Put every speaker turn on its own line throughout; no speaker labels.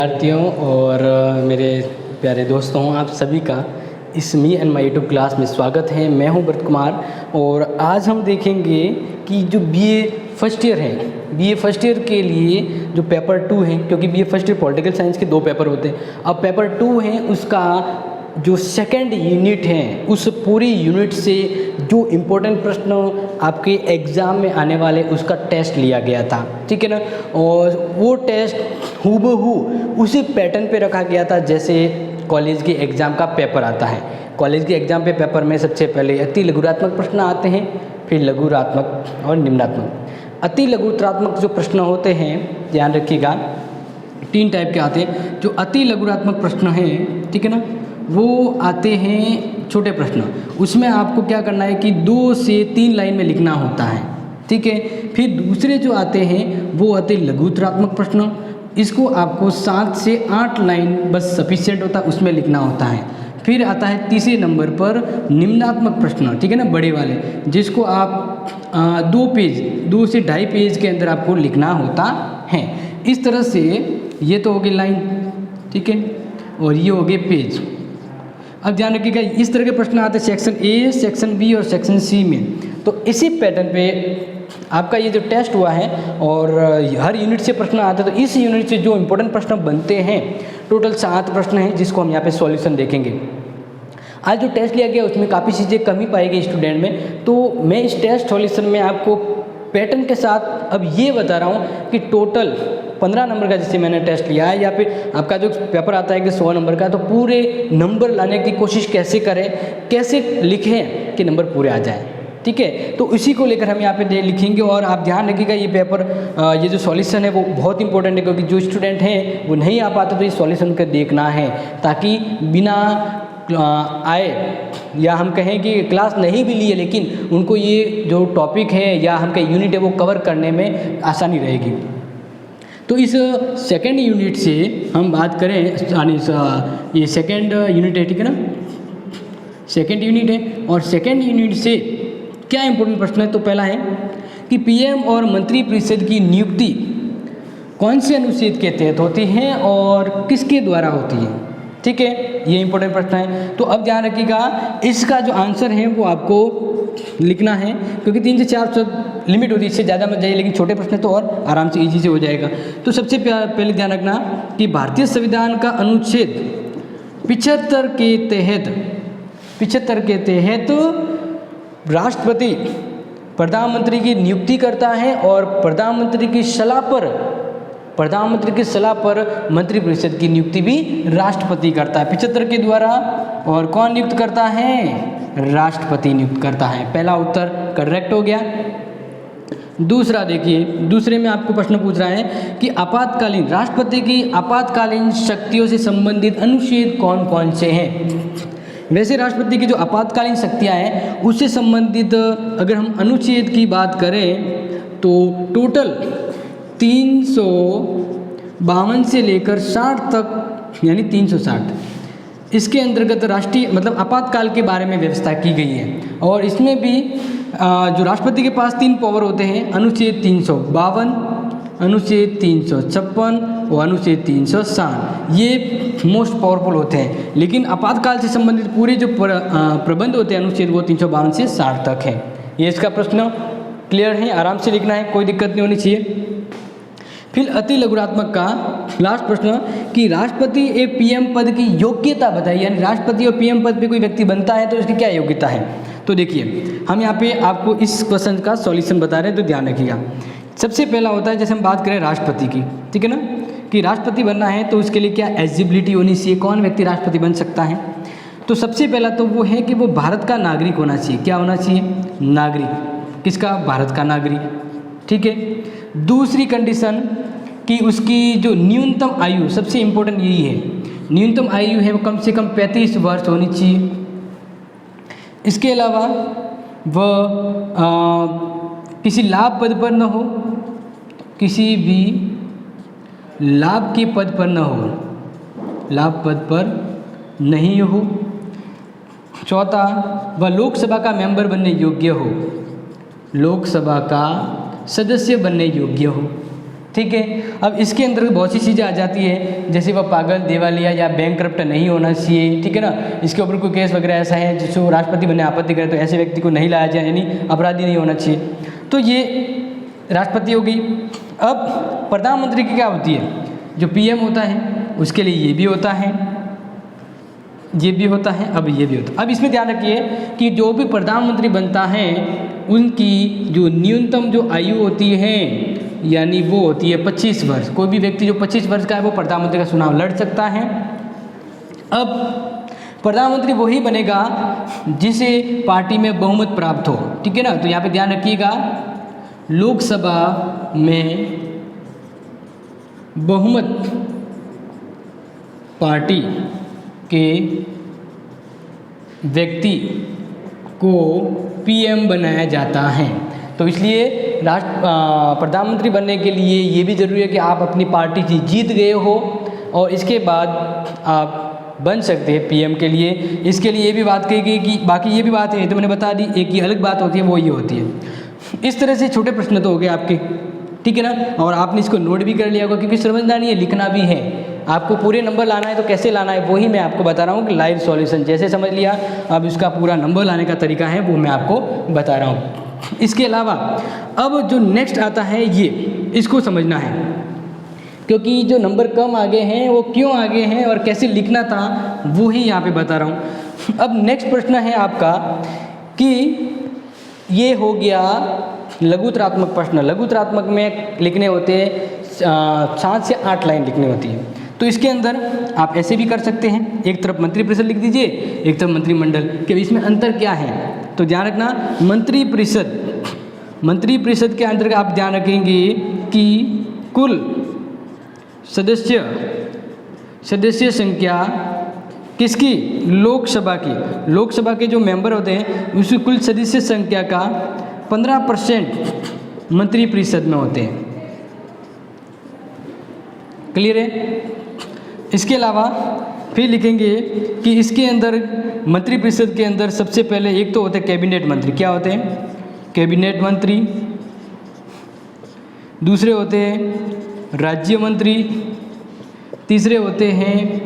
विद्यार्थियों और मेरे प्यारे दोस्तों, आप सभी का इस me and my YouTube class में स्वागत है। मैं हूं व्रत कुमार और आज हम देखेंगे कि जो बीए फर्स्ट ईयर है, बीए फर्स्ट ईयर के लिए जो पेपर 2 है, क्योंकि BA first year political science के 2 पेपर होते हैं। अब पेपर 2 है, उसका जो सेकंड यूनिट है, उस पूरी यूनिट से जो इम्पोर्टेंट प्रश्न आपके एग्ज़ाम में आने वाले उसका टेस्ट लिया गया था, ठीक है ना। और वो टेस्ट हूबहू उसी पैटर्न पे रखा गया था जैसे कॉलेज के एग्ज़ाम का पेपर आता है। कॉलेज के एग्ज़ाम पे पेपर में सबसे पहले अति लघुरात्मक प्रश्न आते हैं, फिर लघुरात्मक और निम्नात्मक। अति लघुरात्मक जो प्रश्न होते हैं, ध्यान रखिएगा, 3 टाइप के आते हैं। जो अति लघुरात्मक प्रश्न हैं, ठीक है ना, वो आते हैं छोटे प्रश्न। उसमें आपको क्या करना है कि 2 से 3 लाइन में लिखना होता है, ठीक है। फिर दूसरे जो आते हैं वो आते हैं लघुत्तरात्मक प्रश्न। इसको आपको 7 से 8 लाइन बस सफिशिएंट होता है, उसमें लिखना होता है। फिर आता है तीसरे नंबर पर निम्नात्मक प्रश्न, ठीक है ना, बड़े वाले, जिसको आप 2 से 2.5 पेज के अंदर आपको लिखना होता है। इस तरह से ये तो हो गई लाइन, ठीक है, और ये हो गए पेज। अब ध्यान रखिएगा, इस तरह के प्रश्न आते हैं सेक्शन ए, सेक्शन बी और सेक्शन सी में। तो इसी पैटर्न पे आपका ये जो टेस्ट हुआ है और हर यूनिट से प्रश्न आते हैं। तो इस यूनिट से जो इम्पोर्टेंट प्रश्न बनते हैं, टोटल 7 प्रश्न हैं जिसको हम यहाँ पे सॉल्यूशन देखेंगे। आज जो टेस्ट लिया गया उसमें काफ़ी चीज़ें कमी पाई गई स्टूडेंट में, तो मैं इस टेस्ट सॉल्यूशन में आपको पैटर्न के साथ अब ये बता रहा हूँ कि टोटल 15 नंबर का जैसे मैंने टेस्ट लिया है, या फिर आपका जो पेपर आता है कि 100 नंबर का, तो पूरे नंबर लाने की कोशिश कैसे करें, कैसे लिखें कि नंबर पूरे आ जाए, ठीक है। तो इसी को लेकर हम यहाँ पे लिखेंगे। और आप ध्यान रखिएगा, ये पेपर ये जो सॉल्यूशन है वो बहुत इंपॉर्टेंट है, क्योंकि जो स्टूडेंट हैं वो नहीं आ पाते तो ये सॉल्यूशन कर देखना है, ताकि बिना आए या हम कहें कि क्लास नहीं भी लिए लेकिन उनको ये जो टॉपिक है या हम कहें यूनिट है वो कवर करने में आसानी रहेगी। तो इस सेकेंड यूनिट से हम बात करें, ये सेकेंड यूनिट है, ठीक है ना, सेकेंड यूनिट है। और सेकेंड यूनिट से क्या इंपॉर्टेंट प्रश्न है, तो पहला है कि पीएम और मंत्री परिषद की नियुक्ति कौन से अनुच्छेद के तहत होती है और किसके द्वारा होती है, ठीक है, ये इंपॉर्टेंट प्रश्न है। तो अब ध्यान रखिएगा, इसका जो आंसर है वो आपको लिखना है, क्योंकि 3 से 4 शब्द लिमिट होती है, इससे ज़्यादा मत जाइए, लेकिन छोटे प्रश्न तो और आराम से इजी से हो जाएगा। तो सबसे पहले ध्यान रखना कि भारतीय संविधान का अनुच्छेद 75 के तहत राष्ट्रपति प्रधानमंत्री की नियुक्ति करता है और प्रधानमंत्री की सलाह पर मंत्रिपरिषद की नियुक्ति भी राष्ट्रपति करता है 75 के द्वारा। और कौन नियुक्त करता है? राष्ट्रपति नियुक्त करता है। पहला उत्तर करेक्ट हो गया। दूसरा देखिए, दूसरे में आपको प्रश्न पूछ रहा है कि आपातकालीन राष्ट्रपति की आपातकालीन शक्तियों से संबंधित अनुच्छेद कौन कौन से हैं। वैसे राष्ट्रपति की जो आपातकालीन शक्तियाँ हैं उससे संबंधित अगर हम अनुच्छेद की बात करें तो टोटल 352 से लेकर 60 तक, यानी 360, इसके अंतर्गत राष्ट्रीय मतलब आपातकाल के बारे में व्यवस्था की गई है। और इसमें भी जो राष्ट्रपति के पास 3 पावर होते हैं, अनुच्छेद 352, अनुच्छेद 356 और अनुच्छेद 360, ये मोस्ट पावरफुल होते हैं। लेकिन आपातकाल से संबंधित पूरे जो प्रबंध होते हैं अनुच्छेद वो 352 से 60 तक है। ये इसका प्रश्न क्लियर है, आराम से लिखना है, कोई दिक्कत नहीं होनी चाहिए। फिर अति लघुरात्मक का लास्ट प्रश्न कि राष्ट्रपति एक पीएम पद की योग्यता बताइए, यानी राष्ट्रपति और पीएम पद पे कोई व्यक्ति बनता है तो इसकी क्या योग्यता है। तो देखिए, हम यहाँ पे आपको इस क्वेश्चन का सॉल्यूशन बता रहे हैं, तो ध्यान रखिएगा। सबसे पहला होता है, जैसे हम बात करें राष्ट्रपति की, ठीक है ना, कि राष्ट्रपति बनना है तो उसके लिए क्या एलिजिबिलिटी होनी चाहिए, कौन व्यक्ति राष्ट्रपति बन सकता है। तो सबसे पहला तो वो है कि वो भारत का नागरिक होना चाहिए। क्या होना चाहिए? नागरिक। किसका? भारत का नागरिक, ठीक है। दूसरी कंडीशन कि उसकी जो न्यूनतम आयु, सबसे इम्पोर्टेंट यही है, न्यूनतम आयु है वो कम से कम 35 वर्ष होनी चाहिए। इसके अलावा वह किसी लाभ पद पर न हो, किसी भी लाभ के पद पर न हो, लाभ पद पर नहीं हो। चौथा, वह लोकसभा का मेंबर बनने योग्य हो, लोकसभा का सदस्य बनने योग्य हो। ठीक है। अब इसके अंदर बहुत सी चीज़ें आ जाती है, जैसे वह पागल, दिवालिया या बैंक करप्ट नहीं होना चाहिए, ठीक है ना। इसके ऊपर कोई केस वगैरह ऐसा है जिसको राष्ट्रपति बनने आपत्ति करे तो ऐसे व्यक्ति को नहीं लाया जाए, यानी अपराधी नहीं होना चाहिए। तो ये राष्ट्रपति हो गई। अब प्रधानमंत्री की क्या होती है, जो पीएम होता है उसके लिए ये भी होता है, ये भी होता है, अब ये भी होता है। अब इसमें ध्यान रखिए कि जो भी प्रधानमंत्री बनता है उनकी जो न्यूनतम जो आयु होती है, यानी वो होती है 25 वर्ष। कोई भी व्यक्ति जो 25 वर्ष का है वो प्रधानमंत्री का चुनाव लड़ सकता है। अब प्रधानमंत्री वही बनेगा जिसे पार्टी में बहुमत प्राप्त हो, ठीक है ना। तो यहाँ पे ध्यान रखिएगा, लोकसभा में बहुमत पार्टी के व्यक्ति को पीएम बनाया जाता है। तो इसलिए प्रधानमंत्री बनने के लिए ये भी ज़रूरी है कि आप अपनी पार्टी से जीत गए हो और इसके बाद आप बन सकते हैं पीएम के लिए। इसके लिए ये भी बात कही गई कि बाकी ये भी बात है तो मैंने बता दी, एक ये अलग बात होती है वो ये होती है। इस तरह से छोटे प्रश्न तो हो गए आपके, ठीक है ना। और आपने इसको नोट भी कर लिया होगा क्योंकि समझना नहीं है, लिखना भी है। आपको पूरे नंबर लाना है तो कैसे लाना है वही मैं आपको बता रहा हूँ कि लाइव सॉल्यूशन जैसे समझ लिया, अब इसका पूरा नंबर लाने का तरीका है वो मैं आपको बता रहा हूँ। इसके अलावा अब जो नेक्स्ट आता है ये, इसको समझना है क्योंकि जो नंबर कम आगे हैं वो क्यों आगे हैं और कैसे लिखना था वो ही यहाँ पे बता रहा हूँ। अब नेक्स्ट प्रश्न है आपका कि ये हो गया लघुतरात्मक प्रश्न। लघुतरात्मक में लिखने होते 7 से 8 लाइन लिखनी होती है। तो इसके अंदर आप ऐसे भी कर सकते हैं, एक तरफ मंत्रिपरिषद लिख दीजिए, एक तरफ मंत्रिमंडल, कि इसमें अंतर क्या है। तो ध्यान रखना, मंत्रिपरिषद के अंतर्गत आप ध्यान रखेंगे कि कुल सदस्य संख्या किसकी, लोकसभा के जो मेंबर होते हैं उसकी कुल सदस्य संख्या का 15% मंत्रिपरिषद में होते हैं। क्लियर है। इसके अलावा फिर लिखेंगे कि इसके अंदर मंत्रिपरिषद के अंदर सबसे पहले एक तो होते हैं कैबिनेट मंत्री। क्या होते हैं, कैबिनेट मंत्री। दूसरे होते हैं राज्य मंत्री, तीसरे होते हैं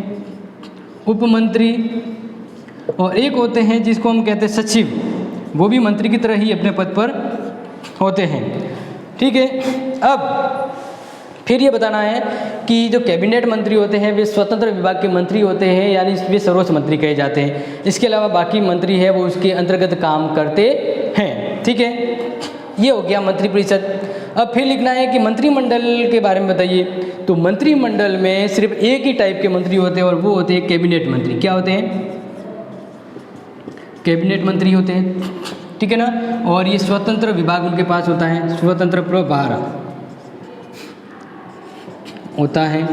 उप मंत्री, और एक होते हैं जिसको हम कहते हैं सचिव, वो भी मंत्री की तरह ही अपने पद पर होते हैं। ठीक है। अब फिर ये बताना है कि जो कैबिनेट मंत्री होते हैं वे स्वतंत्र विभाग के मंत्री होते हैं, यानी वे सर्वोच्च मंत्री कहे जाते हैं। इसके अलावा बाकी मंत्री है वो उसके अंतर्गत काम करते हैं। ठीक है, ये हो गया मंत्रिपरिषद। अब फिर लिखना है कि मंत्रिमंडल के बारे में बताइए। तो मंत्रिमंडल में सिर्फ एक ही टाइप के मंत्री होते हैं और वो होते हैं कैबिनेट मंत्री। क्या होते हैं, कैबिनेट मंत्री होते हैं। ठीक है ना। और ये स्वतंत्र विभाग उनके पास होता है, स्वतंत्र प्रभार होता है।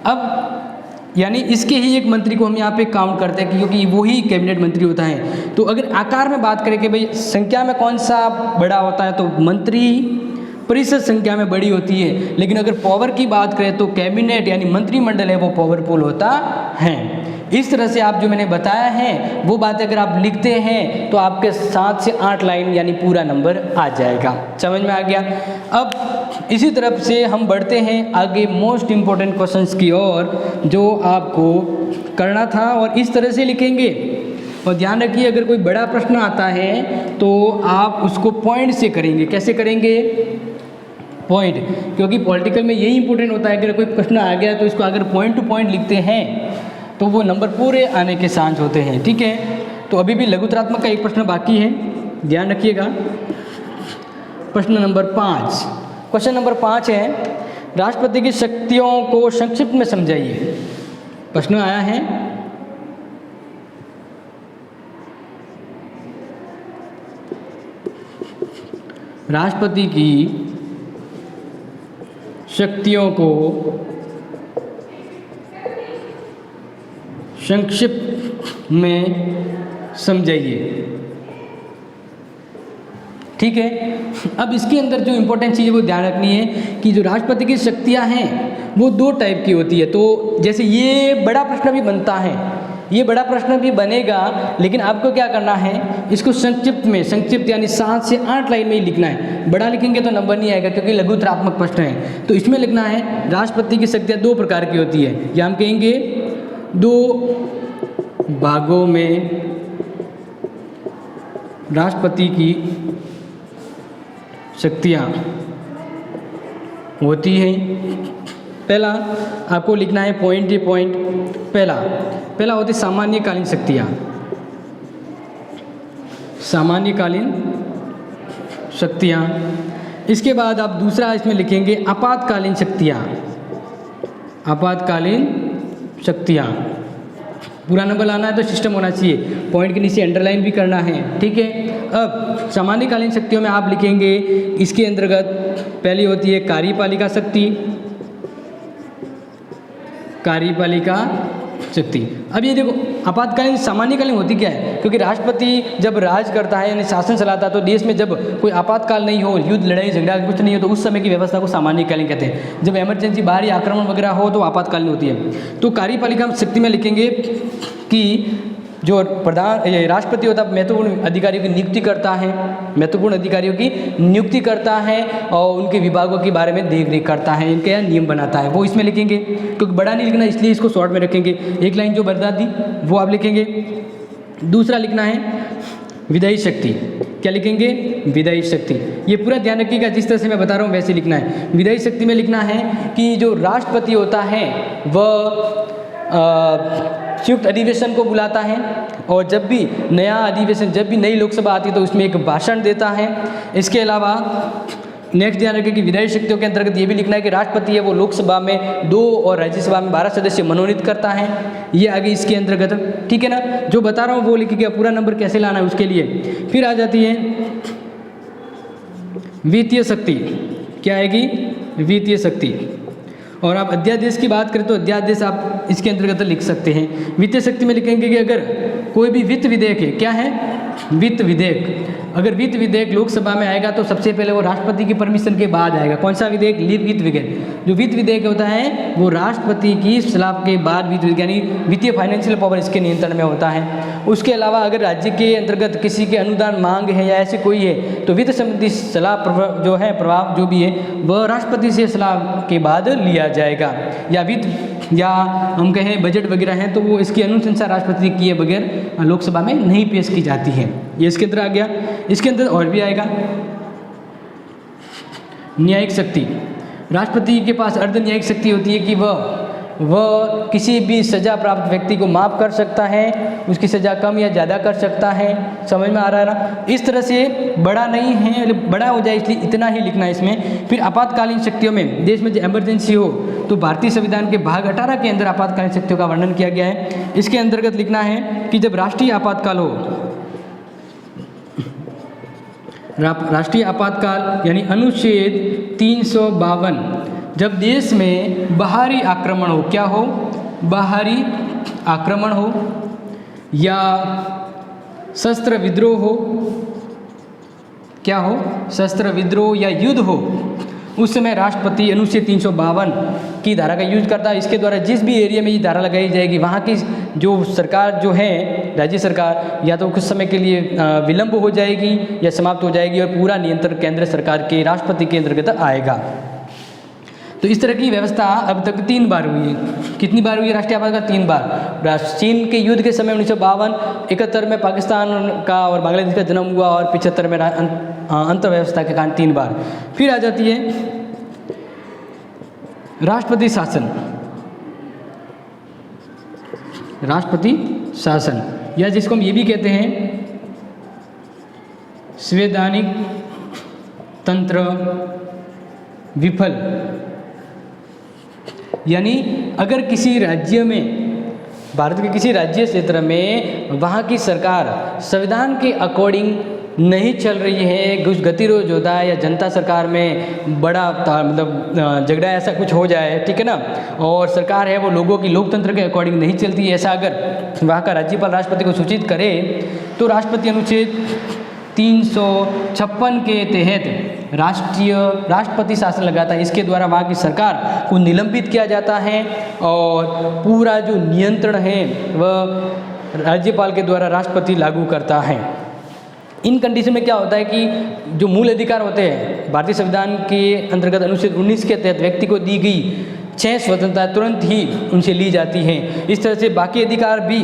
अब यानी इसके ही एक मंत्री को हम यहाँ पे काउंट करते हैं क्योंकि वही कैबिनेट मंत्री होता है। तो अगर आकार में बात करें कि भाई संख्या में कौन सा बड़ा होता है, तो मंत्री परिषद संख्या में बड़ी होती है, लेकिन अगर पावर की बात करें तो कैबिनेट यानी मंत्रिमंडल है वो पावरफुल होता है। इस तरह से आप जो मैंने बताया है वो बातें अगर आप लिखते हैं तो आपके 7 से 8 लाइन यानी पूरा नंबर आ जाएगा। समझ में आ गया। अब इसी तरफ से हम बढ़ते हैं आगे मोस्ट इम्पोर्टेंट क्वेश्चंस की ओर जो आपको करना था, और इस तरह से लिखेंगे। और ध्यान रखिए अगर कोई बड़ा प्रश्न आता है तो आप उसको पॉइंट से करेंगे। कैसे करेंगे, पॉइंट, क्योंकि पॉलिटिकल में यही इंपॉर्टेंट होता है। अगर कोई प्रश्न आ गया तो इसको अगर पॉइंट टू पॉइंट लिखते हैं तो वो नंबर पूरे आने के चांस होते हैं। ठीक है। तो अभी भी लघुतरात्मक का एक प्रश्न बाकी है, ध्यान रखिएगा। प्रश्न नंबर 5, क्वेश्चन नंबर 5 है राष्ट्रपति की शक्तियों को संक्षिप्त में समझाइए। प्रश्न आया है, राष्ट्रपति की शक्तियों को संक्षिप्त में समझाइए। ठीक है। अब इसके अंदर जो इम्पोर्टेंट चीज़ है वो ध्यान रखनी है कि जो राष्ट्रपति की शक्तियां हैं वो 2 टाइप की होती है। तो जैसे ये बड़ा प्रश्न भी बनता है ये बड़ा प्रश्न भी बनेगा, लेकिन आपको क्या करना है, इसको संक्षिप्त यानी 7 से 8 लाइन में ही लिखना है। बड़ा लिखेंगे तो नंबर नहीं आएगा क्योंकि लघुत्तरात्मक प्रश्न है। तो इसमें लिखना है राष्ट्रपति की शक्तियाँ 2 प्रकार की होती है, या हम कहेंगे 2 भागों में राष्ट्रपति की शक्तियाँ होती हैं। पहला आपको लिखना है पॉइंट ये पॉइंट। पहला होती सामान्यकालीन शक्तियाँ, सामान्यकालीन शक्तियाँ। इसके बाद आप दूसरा इसमें लिखेंगे आपातकालीन शक्तियाँ, आपातकालीन शक्तियाँ। पूरा नंबर लाना है तो सिस्टम होना चाहिए, पॉइंट के नीचे अंडरलाइन भी करना है, ठीक है। अब सामान्यकालीन शक्तियों में आप लिखेंगे, इसके अंतर्गत पहली होती है कार्यपालिका शक्ति, कार्यपालिका शक्ति। अब ये देखो आपातकालीन सामान्यकालीन होती क्या है, क्योंकि राष्ट्रपति जब राज करता है यानी शासन चलाता है तो देश में जब कोई आपातकाल नहीं हो, युद्ध लड़ाई झगड़ा कुछ नहीं हो, तो उस समय की व्यवस्था को सामान्यकालीन कहते हैं। जब इमरजेंसी बाहरी आक्रमण वगैरह हो तो आपातकालीन होती है। तो कार्यपालिका शक्ति में लिखेंगे कि जो राष्ट्रपति होता है महत्वपूर्ण अधिकारियों की नियुक्ति करता है, महत्वपूर्ण अधिकारियों की नियुक्ति करता है और उनके विभागों के बारे में देख रेख करता है, इनके यहाँ नियम बनाता है, वो इसमें लिखेंगे। क्योंकि बड़ा नहीं लिखना इसलिए इसको शॉर्ट में रखेंगे। एक लाइन जो बता दी वो आप लिखेंगे। दूसरा लिखना है विधायी शक्ति। क्या लिखेंगे? विधायी शक्ति। ये पूरा ध्यान रखिएगा, जिस तरह से मैं बता रहा हूँ वैसे लिखना है। विधायी शक्ति में लिखना है कि जो राष्ट्रपति होता है वह संयुक्त अधिवेशन को बुलाता है और जब भी नया अधिवेशन, जब भी नई लोकसभा आती है तो उसमें एक भाषण देता है। इसके अलावा नेक्स्ट ध्यान रखें कि विधायी शक्तियों के अंतर्गत ये भी लिखना है कि राष्ट्रपति है वो लोकसभा में 2 और राज्यसभा में 12 सदस्य मनोनीत करता है। ये आगे इसके अंतर्गत, ठीक है ना। जो बता रहा हूँ वो लिखिएगा, पूरा नंबर कैसे लाना है उसके लिए। फिर आ जाती है वित्तीय शक्ति। क्या आएगी? वित्तीय शक्ति। और आप अध्यादेश की बात करें तो अध्यादेश आप इसके अंतर्गत लिख सकते हैं। वित्तीय शक्ति में लिखेंगे कि अगर कोई भी वित्त विधेयक है, क्या है? वित्त विधेयक। अगर वित्त विधेयक लोकसभा में आएगा तो सबसे पहले वो राष्ट्रपति की परमिशन के बाद आएगा। कौन सा विधेयक? वित्त विधेयक। जो वित्त विधेयक होता है वो राष्ट्रपति की सलाह के बाद वित्त विधेयक यानी वित्तीय फाइनेंशियल पावर इसके नियंत्रण में होता है। उसके अलावा अगर राज्य के अंतर्गत किसी के अनुदान मांग है या ऐसे कोई है तो वित्त संबंधी सलाह जो है प्रभाव जो भी है वह राष्ट्रपति से सलाह के बाद लिया जाएगा। या वित्त या हम कहें बजट वगैरह हैं तो वो इसकी अनुशंसा राष्ट्रपति किए बगैर लोकसभा में नहीं पेश की जाती है। ये इसके अंदर आ गया। इसके अंदर और भी आएगा न्यायिक शक्ति। राष्ट्रपति के पास अर्ध न्यायिक शक्ति होती है कि वह किसी भी सजा प्राप्त व्यक्ति को माफ़ कर सकता है, उसकी सज़ा कम या ज़्यादा कर सकता है। समझ में आ रहा है ना? इस तरह से बड़ा नहीं है, बड़ा हो जाए इसलिए इतना ही लिखना है इसमें। फिर आपातकालीन शक्तियों में देश में जो इमरजेंसी हो तो भारतीय संविधान के भाग 18 के अंदर आपातकालीन शक्तियों का वर्णन किया गया है। इसके अंतर्गत लिखना है कि जब राष्ट्रीय आपातकाल हो, राष्ट्रीय आपातकाल यानी अनुच्छेद 352, जब देश में बाहरी आक्रमण हो, क्या हो? बाहरी आक्रमण हो या शस्त्र विद्रोह हो, क्या हो? शस्त्र विद्रोह या युद्ध हो, उस समय राष्ट्रपति अनुच्छेद 352 की धारा का यूज करता है। इसके द्वारा जिस भी एरिया में ये धारा लगाई जाएगी वहाँ की जो सरकार जो है राज्य सरकार या तो कुछ समय के लिए विलंब हो जाएगी या समाप्त हो जाएगी और पूरा नियंत्रण केंद्र सरकार के राष्ट्रपति के अंतर्गत आएगा। तो इस तरह की व्यवस्था अब तक 3 बार हुई है। कितनी बार हुई है राष्ट्रीय आपातकाल? 3 बार। चीन के युद्ध के समय 1952, 71 में पाकिस्तान का और बांग्लादेश का जन्म हुआ और 75 में अंतर्व्यवस्था के कारण 3 बार। फिर आ जाती है राष्ट्रपति शासन। राष्ट्रपति शासन या जिसको हम ये भी कहते हैं संवैधानिक तंत्र विफल। यानी अगर किसी राज्य में, भारत के किसी राज्य क्षेत्र में वहाँ की सरकार संविधान के अकॉर्डिंग नहीं चल रही है, कुछ गतिरोध होता है या जनता सरकार में बड़ा मतलब झगड़ा ऐसा कुछ हो जाए, ठीक है ना, और सरकार है वो लोगों की लोकतंत्र के अकॉर्डिंग नहीं चलती है, ऐसा अगर वहाँ का राज्यपाल राष्ट्रपति को सूचित करे तो राष्ट्रपति अनुच्छेद 356 के तहत राष्ट्रपति शासन लगाता है। इसके द्वारा वहाँ की सरकार को निलंबित किया जाता है और पूरा जो नियंत्रण है वह राज्यपाल के द्वारा राष्ट्रपति लागू करता है। इन कंडीशन में क्या होता है कि जो मूल अधिकार होते हैं भारतीय संविधान के अंतर्गत अनुच्छेद 19 के तहत व्यक्ति को दी गई 6 स्वतंत्रता तुरंत ही उनसे ली जाती हैं। इस तरह से बाकी अधिकार भी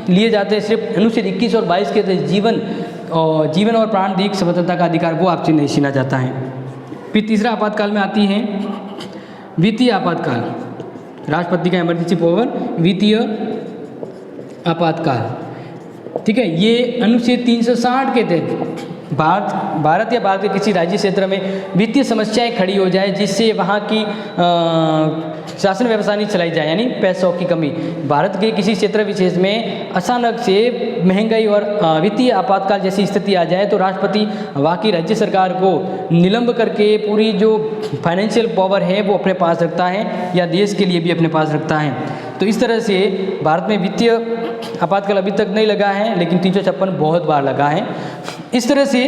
लिए जाते हैं, सिर्फ अनुच्छेद 21 और 22 के तहत जीवन और प्राणदीक स्वतंत्रता का अधिकार वो आपसे नहीं छीना जाता है। फिर तीसरा आपातकाल में आती है वित्तीय आपातकाल, राष्ट्रपति का इमरजेंसी पावर, वित्तीय आपातकाल। ठीक है, ये अनुच्छेद 360 के तहत भारत या भारत के किसी राज्य क्षेत्र में वित्तीय समस्याएं खड़ी हो जाए जिससे वहाँ की शासन व्यवस्था नहीं चलाई जाए, यानी पैसों की कमी, भारत के किसी क्षेत्र विशेष में अचानक से महंगाई और वित्तीय आपातकाल जैसी स्थिति आ जाए तो राष्ट्रपति वहाँ की राज्य सरकार को निलंब करके पूरी जो फाइनेंशियल पावर है वो अपने पास रखता है या देश के लिए भी अपने पास रखता है। तो इस तरह से भारत में वित्तीय आपातकाल अभी तक नहीं लगा है, लेकिन 356 बहुत बार लगा है। इस तरह से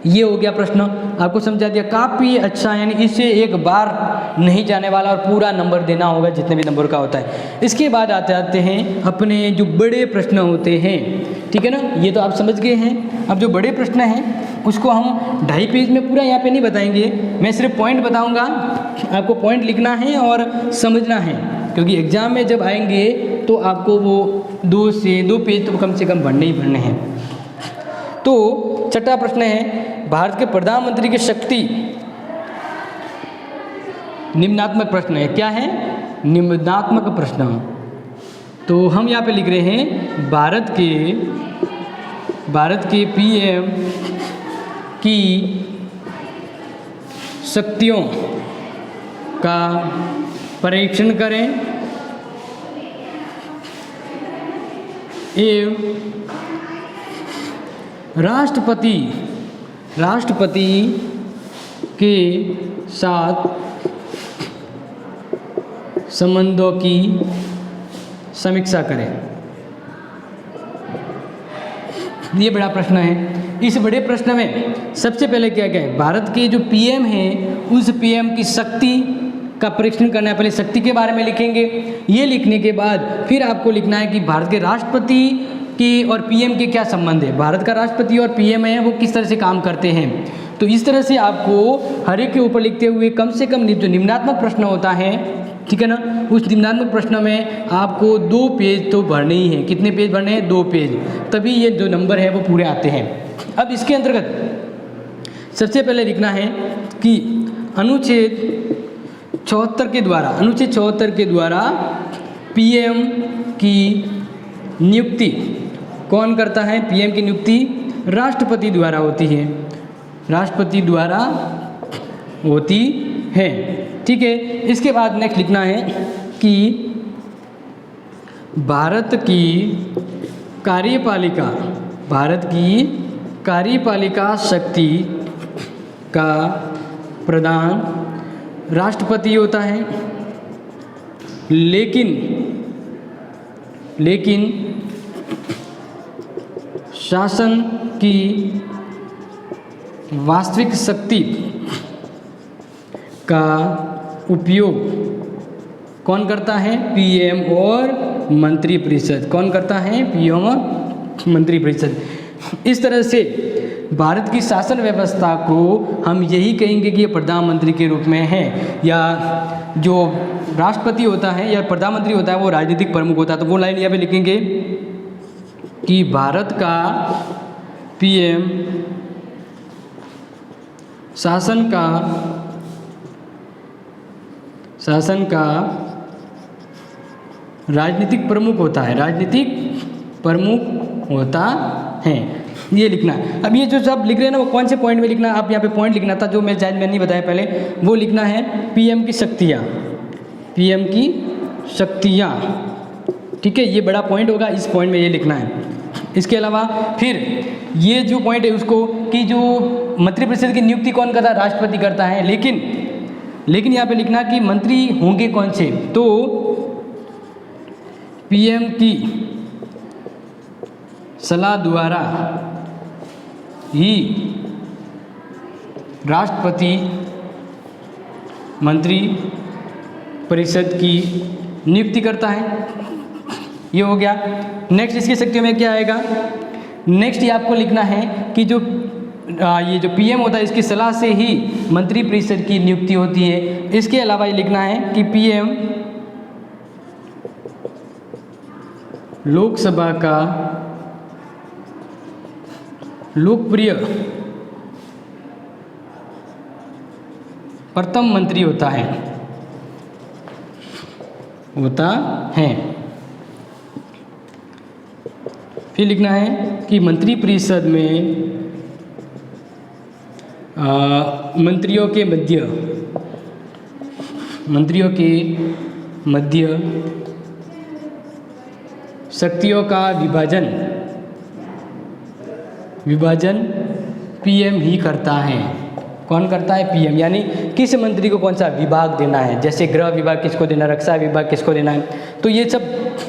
ये हो गया प्रश्न, आपको समझा दिया, काफ़ी अच्छा, यानी इससे एक बार नहीं जाने वाला और पूरा नंबर देना होगा जितने भी नंबर का होता है। इसके बाद आते हैं अपने जो बड़े प्रश्न होते हैं, ठीक है ना, ये तो आप समझ गए हैं। अब जो बड़े प्रश्न हैं उसको हम 2.5 पेज में पूरा यहाँ पे नहीं बताएंगे, मैं सिर्फ पॉइंट बताऊँगा, आपको पॉइंट लिखना है और समझना है, क्योंकि एग्ज़ाम में जब आएंगे तो आपको वो 2 पेज तो कम से कम भरने ही भरने हैं। तो छठा प्रश्न है, भारत के प्रधानमंत्री की शक्ति, निम्नात्मक प्रश्न है। क्या है? निम्नात्मक प्रश्न। तो हम यहाँ पे लिख रहे हैं भारत के पीएम की शक्तियों का परीक्षण करें एवं राष्ट्रपति के साथ संबंधों की समीक्षा करें। ये बड़ा प्रश्न है। इस बड़े प्रश्न में सबसे पहले क्या है, भारत के जो पीएम हैं उस पीएम की शक्ति का परीक्षण करना है। पहले शक्ति के बारे में लिखेंगे, ये लिखने के बाद फिर आपको लिखना है कि भारत के राष्ट्रपति की और पीएम के क्या संबंध है, भारत का राष्ट्रपति और पीएम है वो किस तरह से काम करते हैं। तो इस तरह से आपको हर एक के ऊपर लिखते हुए कम से कम जो निम्नात्मक प्रश्न होता है, ठीक है ना, उस निम्नात्मक प्रश्न में आपको 2 पेज तो भरने ही हैं। कितने पेज भरने हैं? 2 पेज, तभी ये जो नंबर है वो पूरे आते हैं। अब इसके अंतर्गत सबसे पहले लिखना है कि अनुच्छेद 74 के द्वारा पीएम की नियुक्ति कौन करता है? पीएम की नियुक्ति राष्ट्रपति द्वारा होती है, राष्ट्रपति द्वारा होती है। ठीक है, इसके बाद नेक्स्ट लिखना है कि भारत की कार्यपालिका शक्ति का प्रधान राष्ट्रपति होता है, लेकिन शासन की वास्तविक शक्ति का उपयोग कौन करता है? पीएम और मंत्रिपरिषद। कौन करता है? पीएम और मंत्रिपरिषद। इस तरह से भारत की शासन व्यवस्था को हम यही कहेंगे कि ये प्रधानमंत्री के रूप में है, या जो राष्ट्रपति होता है या प्रधानमंत्री होता है वो राजनीतिक प्रमुख होता है। तो वो लाइन यहाँ पे लिखेंगे कि भारत का पीएम शासन का राजनीतिक प्रमुख होता है, ये लिखना है। अब ये जो सब लिख रहे हैं ना वो कौन से पॉइंट में लिखना है? आप यहाँ पे पॉइंट लिखना था जो मैंने नहीं बताया पहले, वो लिखना है पीएम की शक्तियाँ। ठीक है, ये बड़ा पॉइंट होगा, इस पॉइंट में ये लिखना है। इसके अलावा फिर ये जो पॉइंट है उसको कि जो मंत्रिपरिषद की नियुक्ति कौन करता है? राष्ट्रपति करता है, लेकिन यहाँ पे लिखना कि मंत्री होंगे कौन से? तो पीएम की सलाह द्वारा ही राष्ट्रपति मंत्री परिषद की नियुक्ति करता है। ये हो गया। नेक्स्ट इसकी शक्तियों में क्या आएगा? नेक्स्ट ये आपको लिखना है कि जो ये जो पीएम होता है इसकी सलाह से ही मंत्री परिषद की नियुक्ति होती है। इसके अलावा ये लिखना है कि पीएम लोकसभा का लोकप्रिय प्रथम मंत्री होता है फिर लिखना है कि मंत्री परिषद में मंत्रियों के मध्य शक्तियों का विभाजन पीएम ही करता है। कौन करता है? पीएम। यानी किस मंत्री को कौन सा विभाग देना है, जैसे गृह विभाग किसको देना, रक्षा विभाग किसको देना है, तो ये सब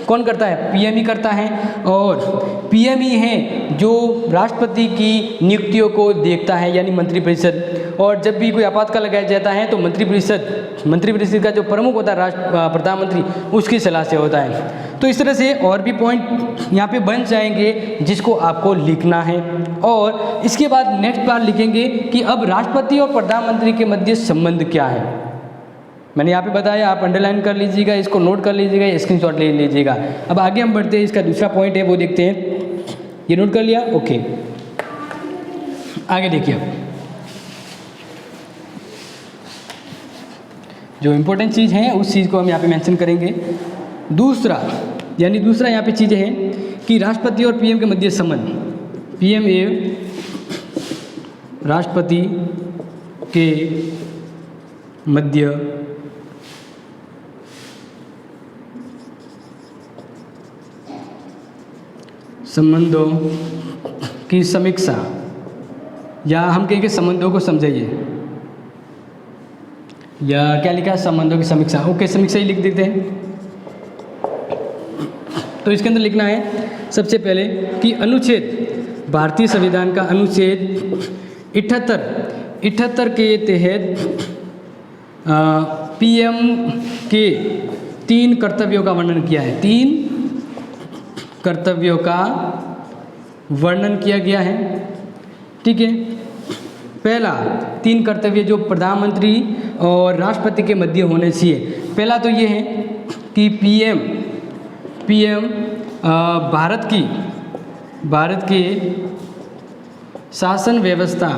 कौन करता है? पीएम ही करता है। और पीएम ही है जो राष्ट्रपति की नियुक्तियों को देखता है, यानी मंत्रिपरिषद। और जब भी कोई आपातकाल लगाया जाता है तो मंत्रिपरिषद का जो प्रमुख होता है प्रधानमंत्री, उसकी सलाह से होता है। तो इस तरह से और भी पॉइंट यहाँ पे बन जाएंगे जिसको आपको लिखना है। और इसके बाद नेक्स्ट बार लिखेंगे कि अब राष्ट्रपति और प्रधानमंत्री के मध्य संबंध क्या है। मैंने यहाँ पे बताया, आप अंडरलाइन कर लीजिएगा, इसको नोट कर लीजिएगा, स्क्रीनशॉट ले लीजिएगा। अब आगे हम बढ़ते हैं, इसका दूसरा पॉइंट है वो देखते हैं। ये नोट कर लिया? ओके, आगे देखिए। अब जो इम्पोर्टेंट चीज़ है उस चीज़ को हम यहाँ पे मेंशन करेंगे। दूसरा यहाँ पे चीज़ें हैं कि राष्ट्रपति और पीएम के मध्य संबंध। पीएम एवं राष्ट्रपति के मध्य संबंधों की समीक्षा, या हम कहेंगे संबंधों को समझाइए, या क्या लिखा है? संबंधों की समीक्षा। ओके, समीक्षा ही लिख देते हैं। तो इसके अंदर लिखना है सबसे पहले कि अनुच्छेद, भारतीय संविधान का अनुच्छेद 78 के तहत पीएम के 3 कर्तव्यों का वर्णन किया है। 3 कर्तव्यों का वर्णन किया गया है। ठीक है। पहला 3 कर्तव्य जो प्रधानमंत्री और राष्ट्रपति के मध्य होने चाहिए। पहला तो ये है कि पीएम भारत के शासन व्यवस्था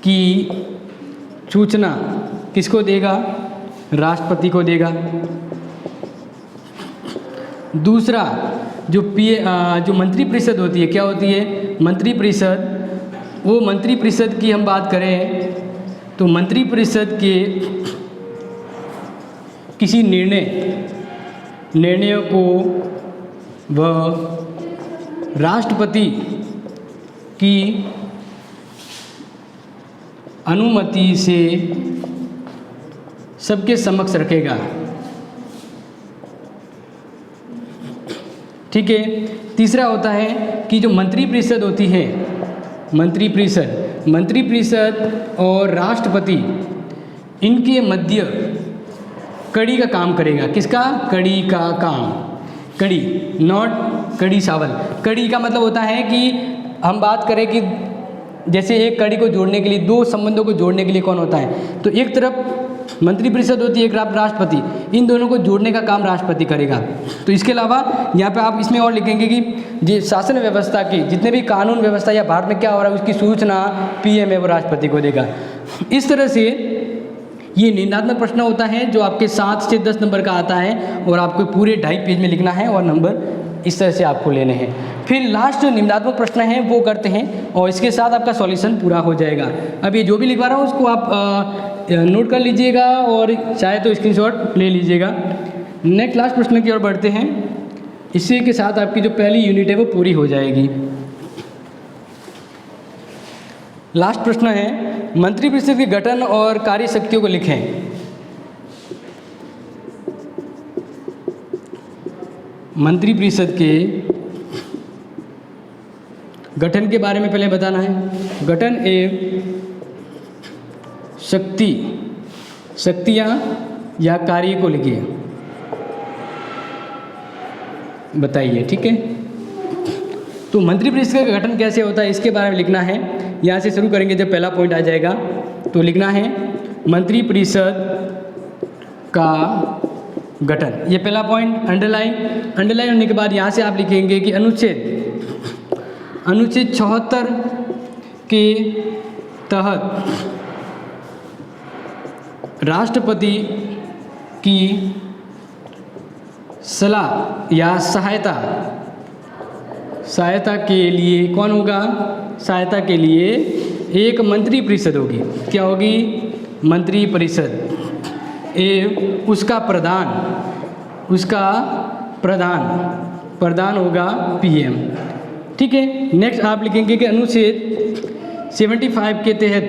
की सूचना किसको देगा? राष्ट्रपति को देगा। दूसरा जो मंत्रिपरिषद होती है, क्या होती है? मंत्रिपरिषद। वो मंत्रिपरिषद की हम बात करें तो मंत्रिपरिषद के किसी निर्णयों को वह राष्ट्रपति की अनुमति से सबके समक्ष रखेगा। ठीक है। तीसरा होता है कि जो मंत्रिपरिषद होती है, मंत्रिपरिषद और राष्ट्रपति, इनके मध्य कड़ी का काम करेगा। किसका? कड़ी का काम। कड़ी, नॉट कड़ी चावल। कड़ी का मतलब होता है कि हम बात करें कि जैसे एक कड़ी को जोड़ने के लिए, 2 संबंधों को जोड़ने के लिए कौन होता है? तो एक तरफ मंत्रिपरिषद होती है, एक राष्ट्रपति। इन दोनों को जोड़ने का काम राष्ट्रपति करेगा। तो इसके अलावा यहाँ पे आप इसमें और लिखेंगे कि जो शासन व्यवस्था की जितने भी कानून व्यवस्था या भारत में क्या हो रहा है उसकी सूचना पीएम है वो राष्ट्रपति को देगा। इस तरह से ये निबंधात्मक प्रश्न होता है जो आपके 7 से 10 नंबर का आता है और आपको पूरे 2.5 पेज में लिखना है और नंबर इस तरह से आपको लेने हैं। फिर लास्ट जो निबंधात्मक प्रश्न है वो करते हैं और इसके साथ आपका सॉल्यूशन पूरा हो जाएगा। अब ये जो भी लिखवा रहा हूँ उसको आप नोट कर लीजिएगा और चाहे तो स्क्रीनशॉट ले लीजिएगा। नेक्स्ट लास्ट प्रश्न की ओर बढ़ते हैं। इसी के साथ आपकी जो पहली यूनिट है वो पूरी हो जाएगी। लास्ट प्रश्न है, मंत्रिपरिषद के गठन और कार्य शक्तियों को लिखें। मंत्रिपरिषद के गठन के बारे में पहले बताना है। गठन एवं शक्ति, शक्तियाँ या कार्य को लिखिए, बताइए। ठीक है, तो मंत्रिपरिषद का गठन कैसे होता है इसके बारे में लिखना है। यहाँ से शुरू करेंगे, जब पहला पॉइंट आ जाएगा तो लिखना है मंत्रिपरिषद का गठन। ये पहला पॉइंट अंडरलाइन होने के बाद यहाँ से आप लिखेंगे कि अनुच्छेद 74 के तहत राष्ट्रपति की सलाह या सहायता के लिए कौन होगा? सहायता के लिए एक मंत्रिपरिषद होगी। क्या होगी? मंत्रिपरिषद एवं उसका प्रधान होगा पीएम। ठीक है, नेक्स्ट आप लिखेंगे कि अनुच्छेद 75 के तहत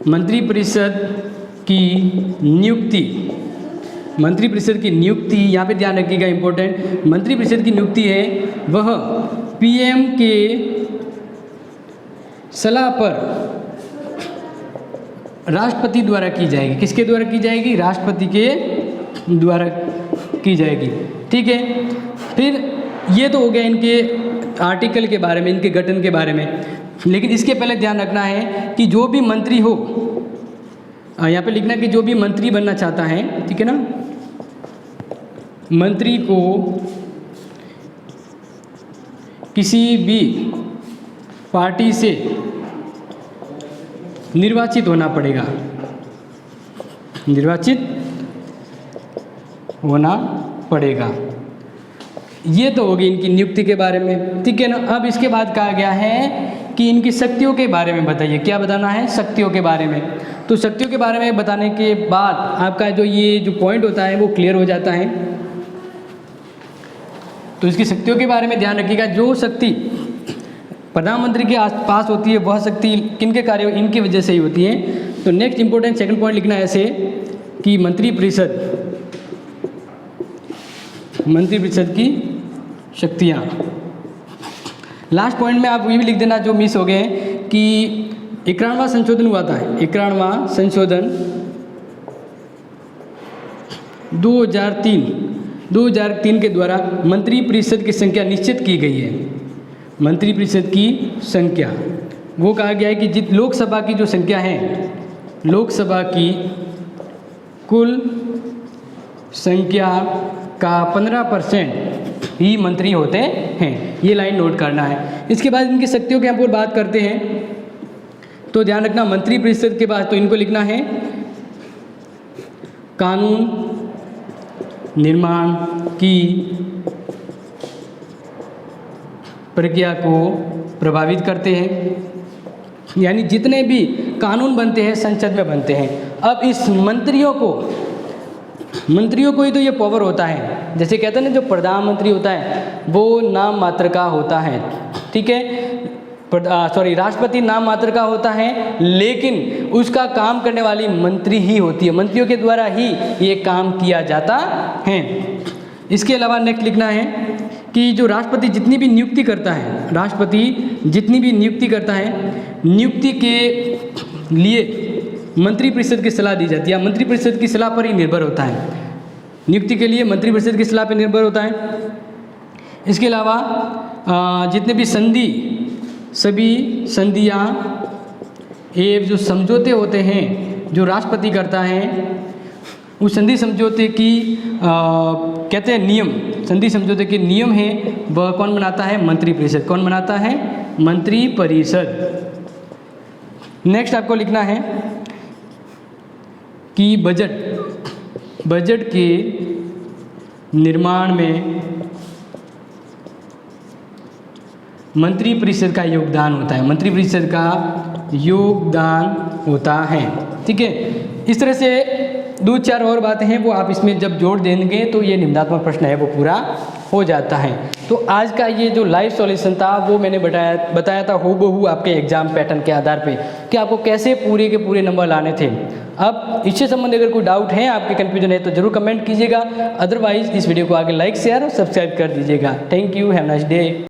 मंत्रिपरिषद की नियुक्ति, यहाँ पे ध्यान रखिएगा, इम्पोर्टेंट, मंत्रिपरिषद की नियुक्ति है वह पीएम के सलाह पर राष्ट्रपति द्वारा की जाएगी। किसके द्वारा की जाएगी? राष्ट्रपति के द्वारा की जाएगी। ठीक है, फिर ये तो हो गया इनके आर्टिकल के बारे में, इनके गठन के बारे में। लेकिन इसके पहले ध्यान रखना है कि जो भी मंत्री हो, यहाँ पे लिखना है कि जो भी मंत्री बनना चाहता है, ठीक है ना, मंत्री को किसी भी पार्टी से निर्वाचित होना पड़ेगा। ये तो होगी इनकी नियुक्ति के बारे में। ठीक है ना, अब इसके बाद कहा गया है कि इनकी शक्तियों के बारे में बताइए। क्या बताना है? शक्तियों के बारे में। तो शक्तियों के बारे में बताने के बाद आपका जो पॉइंट होता है वो क्लियर हो जाता है। तो इसकी शक्तियों के बारे में ध्यान रखिएगा। जो शक्ति प्रधानमंत्री के पास होती है वह शक्ति किनके कार्य, इनकी वजह से ही होती है। तो नेक्स्ट इंपॉर्टेंट सेकंड पॉइंट लिखना है ऐसे कि मंत्रिपरिषद की शक्तियाँ। लास्ट पॉइंट में आप ये भी लिख देना जो मिस हो गए कि 91वां संशोधन हुआ था। 91वां संशोधन 2003 के द्वारा मंत्रिपरिषद की संख्या निश्चित की गई है। मंत्रिपरिषद की संख्या वो कहा गया है कि लोकसभा की जो संख्या है, लोकसभा की कुल संख्या का 15% ही मंत्री होते हैं। ये लाइन नोट करना है। इसके बाद इनकी शक्तियों के हम पर बात करते हैं तो ध्यान रखना, मंत्रिपरिषद के बाद तो इनको लिखना है कानून निर्माण की प्रक्रिया को प्रभावित करते हैं। यानी जितने भी कानून बनते हैं संसद में बनते हैं। अब इस मंत्रियों को ही तो ये पावर होता है। जैसे कहते हैं ना, जो प्रधानमंत्री होता है वो नाम मात्र का होता है। ठीक है, राष्ट्रपति नाम मात्र का होता है, लेकिन उसका काम करने वाली मंत्री ही होती है। मंत्रियों के द्वारा ही ये काम किया जाता है। इसके अलावा नेक्स्ट लिखना है कि जो राष्ट्रपति जितनी भी नियुक्ति करता है, नियुक्ति के लिए मंत्रिपरिषद की सलाह दी जाती है। मंत्रिपरिषद की सलाह पर ही निर्भर होता है। नियुक्ति के लिए मंत्रिपरिषद की सलाह पर निर्भर होता है। इसके अलावा जितने भी सभी संधियाँ एवं जो समझौते होते हैं जो राष्ट्रपति करता है, उस संधि समझौते की कहते हैं नियम, संधि समझौते के नियम है वह कौन बनाता है? मंत्रिपरिषद। कौन बनाता है? मंत्रिपरिषद। नेक्स्ट आपको लिखना है कि बजट के निर्माण में मंत्रिपरिषद का योगदान होता है। मंत्रिपरिषद का योगदान होता है। ठीक है, इस तरह से 2-4 और बातें हैं वो आप इसमें जब जोड़ देंगे तो ये निबंधात्मक प्रश्न है वो पूरा हो जाता है। तो आज का ये जो लाइव सॉल्यूशन था वो मैंने बताया था हूबहू आपके एग्जाम पैटर्न के आधार पे कि आपको कैसे पूरे के पूरे नंबर लाने थे। अब इससे संबंधित अगर कोई डाउट है, आपके कन्फ्यूजन है, तो जरूर कमेंट कीजिएगा। अदरवाइज इस वीडियो को आगे लाइक शेयर और सब्सक्राइब कर दीजिएगा। Thank you, have nice day.